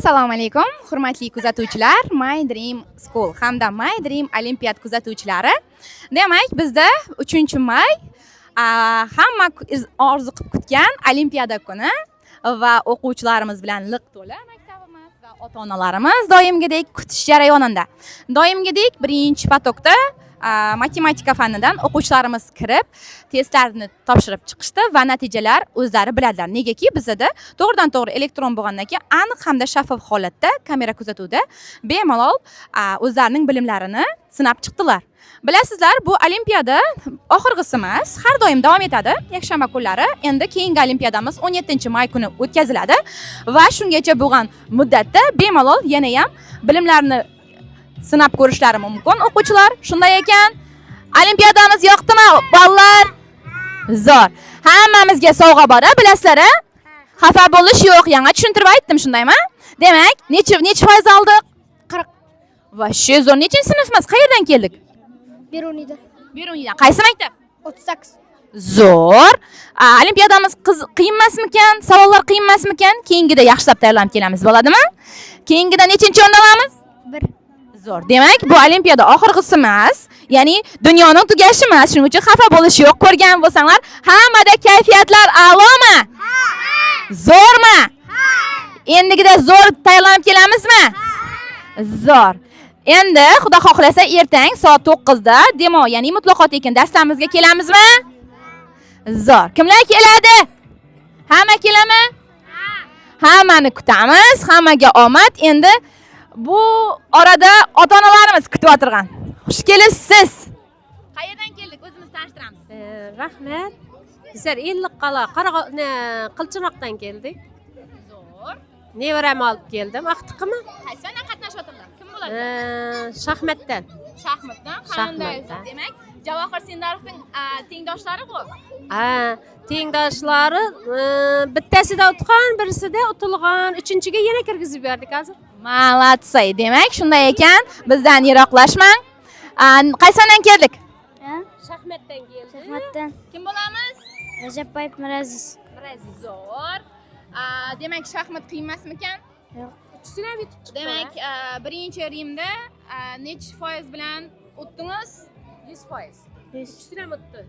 Assalomu alaykum, hurmatli kuzatuvchilar, My Dream School hamda My Dream Olimpiad kuzatuvchilari. Demak, bizda 3-may hamma orzu qilib kutgan Olimpiada kuni va o'quvchilarimiz bilan liq to'la maktabimiz va ota-onalarimiz doimgidek kutish jarayonida. Doimgidek birinchi potokda matematika fanidan o'quvchilarimiz kirib, testlarni topshirib chiqishdi va natijalar o'zlari biladilar. Negaki bizda to'g'ridan-to'g'ri elektron bo'lgandan keyin aniq hamda shaffof holatda kamera kuzatuvida bemalol o'zlarining bilimlarini sinab chiqdilar. Bilasizlar, bu olimpiada oxirgisi emas, har doim davom etadi. Yakshanba kunlari endi keyingi olimpiadamiz 17-may kuni o'tkaziladi va shungacha bo'lgan muddatda bemalol yana ham bilimlarni sinab ko'rishlari mumkin o'quvchilar. Shunday ekan, olimpiadamiz yoqdimi, bolalar? Zo'r. Hammamizga sovg'a bor, bilasizlar-a? Xafa bo'lish yo'q, yangi tushuntirib aytdim, shundaymi? Demak, necha foiz oldik? 40. Va shu zo'r. Nechinchi sinfimiz? Qayerdan keldik? Berunidan. Berunidan. Qaysi maktab? 38. Zo'r. Olimpiadamiz qiyin emasmikan? Savollar qiyin emasmikan? Keyingida yaxshilab tayyorlanib kelamiz, bo'ladimi? Keyingida nechinchi o'rinda olamiz? 1. Zo'r. Demak, bu olimpiada oxirgisi emas, ya'ni dunyoning tugashi emas. Shuning uchun xafa bo'lish yo'q. Ko'rgan bo'lsanglar, hammada kayfiyatlar a'lomi? Zo'rmi? Endigida zo'r tayyorlanib kelamizmi? Zo'r. Endi xudo xohlasa ertang soat 9 da demo, ya'ni mutlaqo tekin darslarimizga kelamizmi? Zo'r. Kimlar keladi? Hamma keladimi? Hammani kutamiz. Hammaga omad. Endi bu orada ota-onalarimiz kutib o'tirgan. Xush kelibsiz. Qayerdan keldik? O'zimiz tanishtiramiz. Rahmat. Bizlar Elliqqal'a Qilchinoqdan keldik. Zo'r. Nevaramni olib keldim. Aqtiqmi? Qaysi fandan qatnashyaptilar? Kim bo'ladi? Shaxmatdan. Shaxmatdan. Qanday? Demak, Javohir Sindarovning tengdoshlari bu. Tengdoshlari bittasida o'tgan, birisida utilgan, uchinchiga yana kirgizib berdik hozir. Malatsay. Demak, shunday ekan, bizdan yiroqlashmang. Qaysi fandan keldik? Shaxmatdan keldik. Shaxmatdan. Kim bo'lamiz? Rajabboyev Miraziz. Miraziz. Zo'r. Demak, shaxmat qiyin emasmikan? Yo'q. Uchisini ham yetib chiqdi. Demak, birinchi Rimda necha foiz bilan o'tdingiz? 100%. Uchisini ham o'tdi.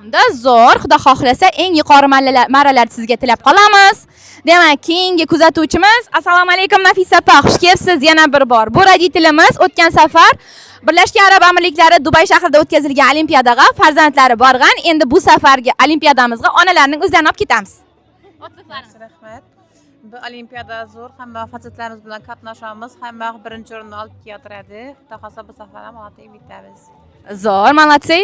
Unda zo'r, xudo xohlasa eng yuqori marralarni sizga tilab qolamiz. Demak, keyingi kuzatuvchimiz, assalomu alaykum Nafisa opa, xush kelibsiz yana bir bor. Bu radiyatilimiz o'tgan safar Birlashgan Arab Amirliklari Dubay shahrida o'tkazilgan olimpiadaga farzandlari borgan. Endi bu safargi olimpiadamizga onalarning o'zlarini olib ketamiz. Rahmat. Bu olimpiada zo'r, hamma farzandlarimiz bilan qatnashamiz. Hamma birinchi o'rinni olib keltiradi. Xudo xolasa bu safar ham olib bitamiz. Zo'r, malatsiy.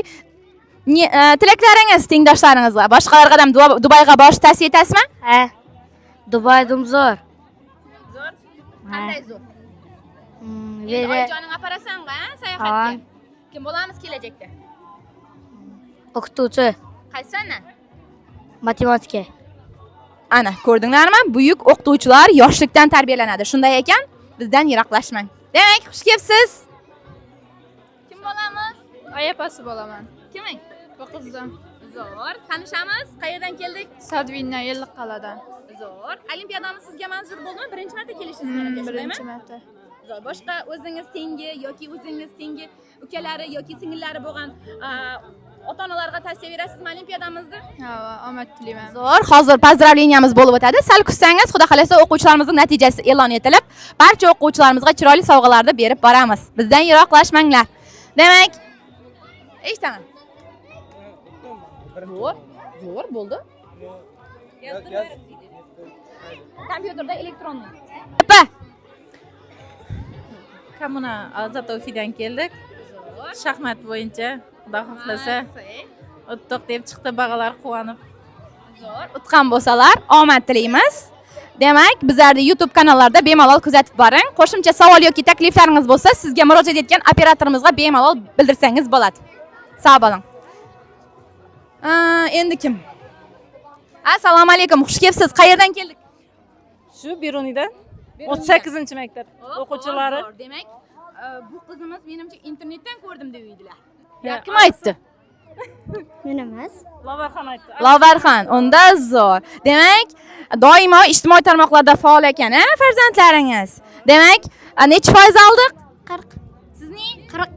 Tilaklaringiz tengdoshlaringizga, boshqalarga ham Dubayga borish tavsiya etasizmi? Ha. Dubayda zo'r. Zo'r. Qanday zo'r? Vera Oyijoning operasanmi, sayohatga? Kim bo'lamiz kelajakda? o'qituvchi, Qaysi fandan? matematika. Ana, ko'rdinglarmi? Buyuk o'qituvchilar yoshlikdan tarbiyalanadi. Shunday ekan, bizdan yiroqlashmang. Demak, xush kelibsiz. Kim bo'lamiz? Ayapasi bo'laman. Kiming? Bu qizim. Zo'r. Tanishamiz. Qayerdan keldik? Sadvinna Elliqqal'adan. Zo'r. Olimpiadamiz sizga manzur bo'ldimi? Birinchi marta kelishingiz kerak, shundaymi? Birinchi marta. Zo'r. Boshqa o'zingiz tengi yoki o'zingiz tengi ukalari yoki singillari bo'lgan ota-onalarga tavsiya berasizmi olimpiadamizni? Ha, omad tilayman. Zo'r. Hozir pozdravleniyamiz bo'lib o'tadi. Sal kutsangiz, xudo xolasa o'quvchilarimizning natijasi e'lon etilib, barcha o'quvchilarimizga chiroyli sovg'alarni berib boramiz. Bizdan yiroqlashmanglar. Demak, eshitaman. Zo'r bo'ldi. Kompyuterda elektron. Opa. Kommuna Azatofidan keldik. Shaxmat bo'yicha xudo xohlasa o'tdiq deb chiqdi, bag'alar quvonib. Zo'r. Utgan bo'lsalar, omad tilaymiz. Demak, bizlarning YouTube kanallarida bemalol kuzatib boring. Qo'shimcha savol yoki takliflaringiz bo'lsa, sizga murojaat etgan operatorimizga bemalol bildirsangiz bo'ladi. Sog' bo'ling. Endi kim? Assalomu alaykum, xush kelibsiz. Qayerdan keldik? Shu Berunidan 38-maktab o'quvchilari. Demak, bu qizimiz menimcha internetdan ko'rdim deydilar. Ya, Kim aytdi? Men emas. Lobarxon, unda zo'r. Demak, doimo ijtimoiy tarmoqlarda faol ekan, farzandlaringiz. Demak, necha foiz oldik? 40. Sizning 40.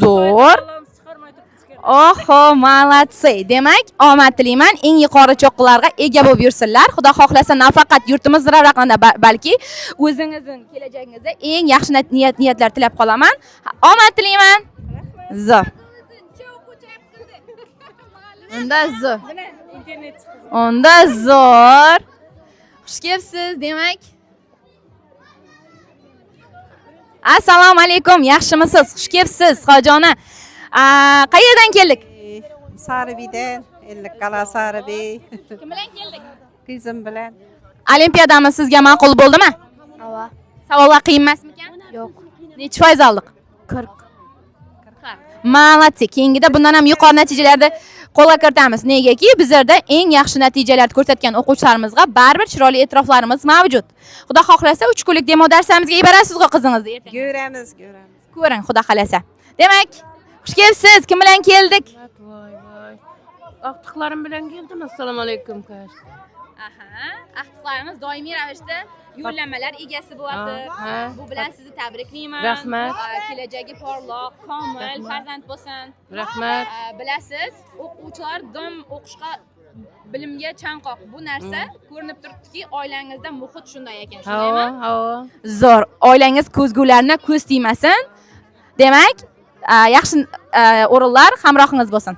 zo'r. Oho, malatsi. Demak, omad tilayman, eng yuqori cho'qqilarga ega bo'lib yursinlar. Xudo xohlasa nafaqat yurtimiz ravnaqlanadi, balki o'zingizning kelajagingizda eng yaxshi niyatlar tilab qolaman. Omad tilayman. Zo'r. Unda zo'r. Unda zo'r. Xush kelibsiz, demak. Assalomu alaykum, yaxshimisiz? Xush kelibsiz, xojona. Qayerdan keldik? Saribiydan, Ellikqal'a Saribiy. Kim bilan keldik? Qizim bilan. Olimpiyadamiz sizga ma'qul bo'ldimi? Ava. Savollar qiyin emasmikan? Yo'q. Necha foiz oldik? 40. Malatsi. Keyingida bundan ham yuqori natijalarni qo'lga kiritamiz. Negaki, bizlarda eng yaxshi natijalarni ko'rsatgan o'quvchilarimizga baribir chiroyli e'tiroflarimiz mavjud. Xudo xohlasa 3 kunlik demo darslarimizga yuborasiz-ku qizingizni ertaga. Ko'ramiz. Ko'ring, xudo xolasa. Demak, xush kelibsiz. Kim bilan keldik? Voy. Aqtiqlarim bilan keldim. Assalomu alaykum. Aha, ahtiqlarimiz doimiy ravishda yo'llanmalar egasi bo'lyapti. Ha. Bu bilan sizni tabriklayman. Rahmat. Kelajagi porloq, komil farzand bo'lsin. Rahmat. Bilasiz, o'quvchilar dom o'qishga bilimga chanqoq. Bu narsa ko'rinib turibdiki, oilangizda muhit shunday ekan, shundaymi? Ha. Zo'r. Oilangiz ko'zgularni ko'z tegmasin. Demak, yaxshi o'rinlar hamrohingiz bo'lsin.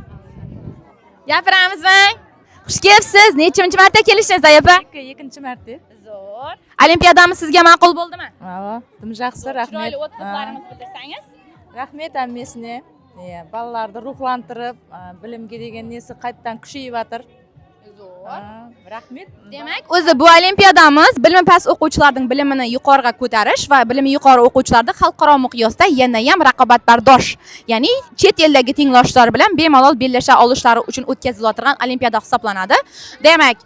Gapiramizmi? Xush kelibsiz. Nechinchi marta kelishingiz, opa? Ikkinchi marta. Zo'r. Olimpiyadamiz sizga ma'qul bo'ldimi? Ha, yaxshi, rahmat. Chiroyli o'tqizlarimizni bildirsangiz. Rahmat hammasiga. Balalarni ruhlantirib, bilimga degan nesi qaytadan kuchayyaptir. Zo'r. Rahmat. Demak, o'zi bu olimpiyadamiz bilimi past o'quvchilarning bilimini yuqoriga ko'tarish va bilimi yuqori o'quvchilarni xalqaro miqyosda yana ham raqobatbardosh, ya'ni chet eldagi tengdoshlar bilan bemalol bellasha olishlari uchun o'tkazilayotgan olimpiyada hisoblanadi. Demak,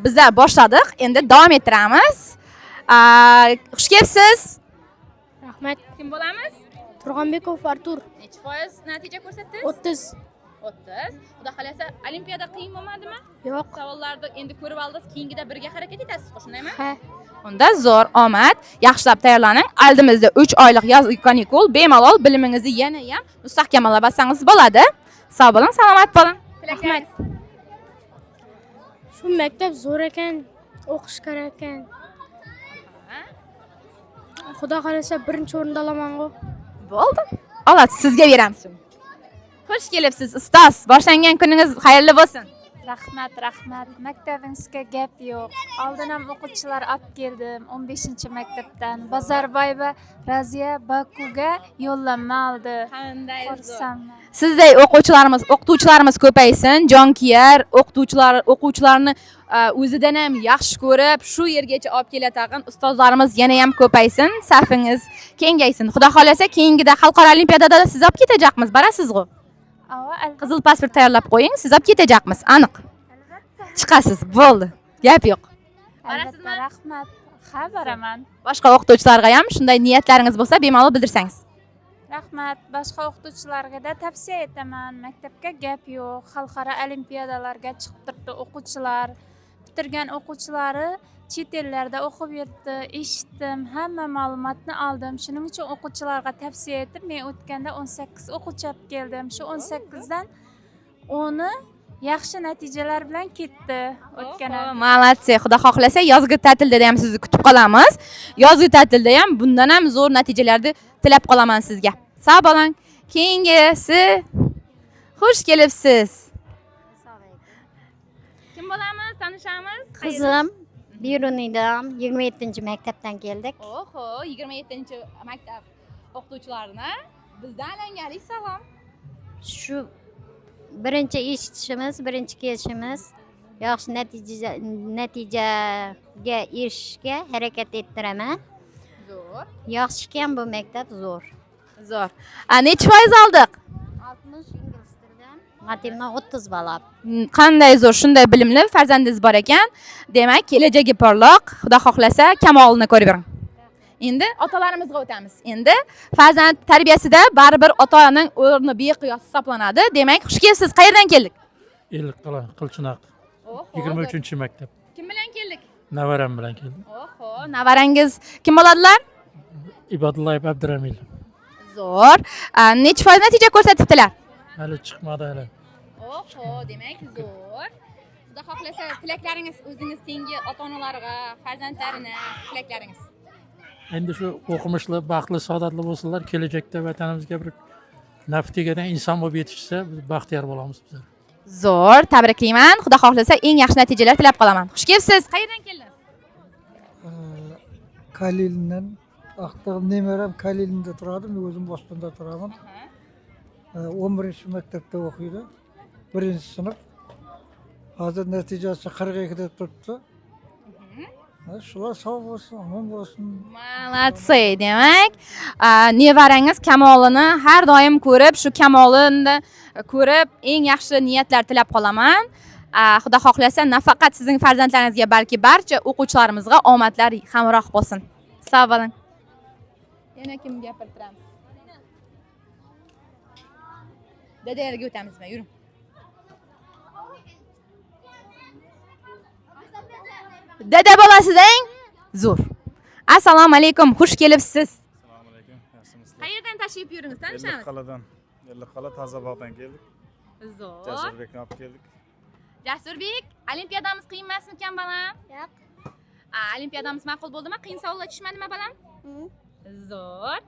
bizlar boshladik, endi davom ettiramiz. Xush kelibsiz. Rahmat. Kim bo'lamiz? Turg'onbekov Artur. Necha foiz natija ko'rsatdingiz? 30. 30. Xudo xolasa, olimpiyada qiyin bo'lmadimi? Yo'q. Savollarni endi ko'rib oldingiz, keyingida birga harakat etasiz, shundaymi? Ha. Unda zo'r, omad, yaxshilab tayyorlaning. Oldimizda 3 oylik yozgi kanikul, bemalol bilimingizni yana ham mustahkamlab olsangiz bo'ladi. Sog' bo'ling, salomat bo'ling. Rahmat. Shu maktab zo'r ekan, o'qish kerak ekan. Xudo xolasa birinchi o'rinda olaman-ku. Bo'ldi. Olasiz, sizga beramiz. Xush kelibsiz, ustoz. Boshlangan kuningiz xayrli bo'lsin. Rahmat. Maktabingizga gap yo'q. Oldin ham o'quvchilar olib keldim 15-maktabdan. Bazarboyeva Raziya Bakuga yo'llanma oldi. Qanday Xursandman. Sizday o'qituvchilarimiz ko'paysin, jonkuyar, o'quvchilarni o'zidan ham yaxshi ko'rib, shu yergacha olib keladigan ustozlarimiz yana ham ko'paysin, safingiz kengaysin. Xudo xolasa, keyingida xalqaro olimpiadada siz olib ketajaqmiz, borasiz-ku. Qizil pasport tayyorlab qo'ying, siz olib ketajaqmiz, aniq. Chiqasiz, bo'ldi. Gap yo'q. Albatta, rahmat. Ha, boraman. Boshqa o'qituvchilarga ham shunday niyatlaringiz bo'lsa, bemalol bildirsangiz. Rahmat. Boshqa o'qituvchilarga tavsiya etaman. Maktabga gap yo'q. Xalqaro olimpiadalarga chiqib turibdi o'quvchilar. Bitirgan o'quvchilari chet ellarda o'qib yuribdi. Eshitdim, hamma ma'lumotni oldim. Shuning uchun o'quvchilarga tavsiya etib, men o'tganda 18 o'quvchi olib keldim. Shu 18dan 10i yaxshi natijalar bilan ketdi o'tgan yil. Malatsi, xudo xohlasa yozgi ta'tilda ham sizni kutib qolamiz. Yozgi ta'tilda ham bundan ham zo'r natijalarni tilab qolaman sizga. Sog' bo'ling. Keyingisi xush kelibsiz. Kim bo'lamiz? Tanishamiz? Qizim Biruniydan 27-maktabdan keldik. Oho, 27-maktab o'qituvchilarini bizdan alangalik salom. Shu birinchi eshitishimiz, birinchi kelishimiz yaxshi natijaga erishishga harakat ettiraman. Zo'r. Yaxshi ekan bu maktab, zo'r. Zo'r. Necha foiz oldik? 60 ingliz tilidan, matematikdan 30 balo. Qanday zo'r, shunday bilimli farzandingiz bor ekan. Demak, kelajagi porloq, xudo xohlasa kamolini ko'rib bering. Endi otalarimizga o'tamiz. Endi farzand tarbiyasida baribir ota-onaning o'rni beqiyos hisoblanadi. Demak, xush kelibsiz. Qayerdan keldik? Ellikqal'a, Qilchinoq. 23-maktab. Kim bilan keldik? Navaram bilan keldim. Oho, navarangiz kim bo'ladilar? Ibodullayev Abduramil. Zo'r. Necha foiz natija ko'rsatibdilar? Hali chiqmadi hali. Oho, demak zo'r. Xudo xohlasa, tilaklaringiz o'zingiz tengi ota-onalarga, farzandlarini tilaklaringiz. Endi shu o'qimishli, baxtli, saodatli bo'lsinlar, kelajakda vatanimizga bir naf tegadan inson bo'lib yetishsa, biz baxtiyor bo'lamiz bizlar. Zo'r, tabriklayman. Xudo xohlasa, eng yaxshi natijalar tilab qolaman. Xush kelibsiz. Qayerdan keldingiz? Kalil'den, Aqtağım nemeram Kalil'inde turadım, özüm Boston'da turaman. 11. mektepte okuydu. 1. sınıf. Hazır neticesi 42'de tuttu. Şular sağ olsun, aman olsun. Молодцы, demak, nevarangiz kamolini har doim ko'rib, shu kamolini ko'rib, eng yaxshi niyatlar tilab qolaman. Xudo xohlasa, nafaqat sizning farzandlaringizga, balki barcha o'quvchilarimizga omadlar hamroh bo'lsin. Sog' bo'ling. Yana kim gapirtiramiz? Dadalarga o'tamizmi? Yuring. Dada bolasizang? Zo'r. Assalomu alaykum, xush kelibsiz. Assalomu alaykum. Yaxshimisizlar? Qayerdan tashrif buyurdingiz? Tanishamiz. Ellikqal'adan. Ellikqal'a Tozabog'dan keldik. Zo'r. Jasurbekni olib keldik. Jasurbek, olimpiyadamiz qiyin emasmikan balam? Yo'q. Olimpiyadamiz ma'qul bo'ldimi? Qiyin savollar tushmadimi balam? Zo'r.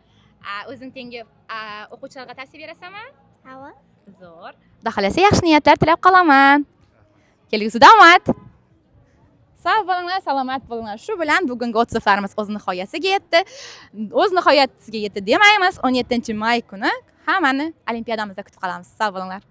O'zing tengi o'quvchilarga tavsiya berasanmi? Havo. Zo'r. Xudo xolasa yaxshi niyatlar tilab qolaman. Kelgusida omad. Sog' bo'linglar, salomat bo'linglar. Shu bilan bugungi o't safarimiz o'z nihoyasiga yetdi. O'z nihoyasiga yetdi demaymiz. 17-may kuni hammani olimpiyadamizda kutib qolamiz. Sog' bo'linglar.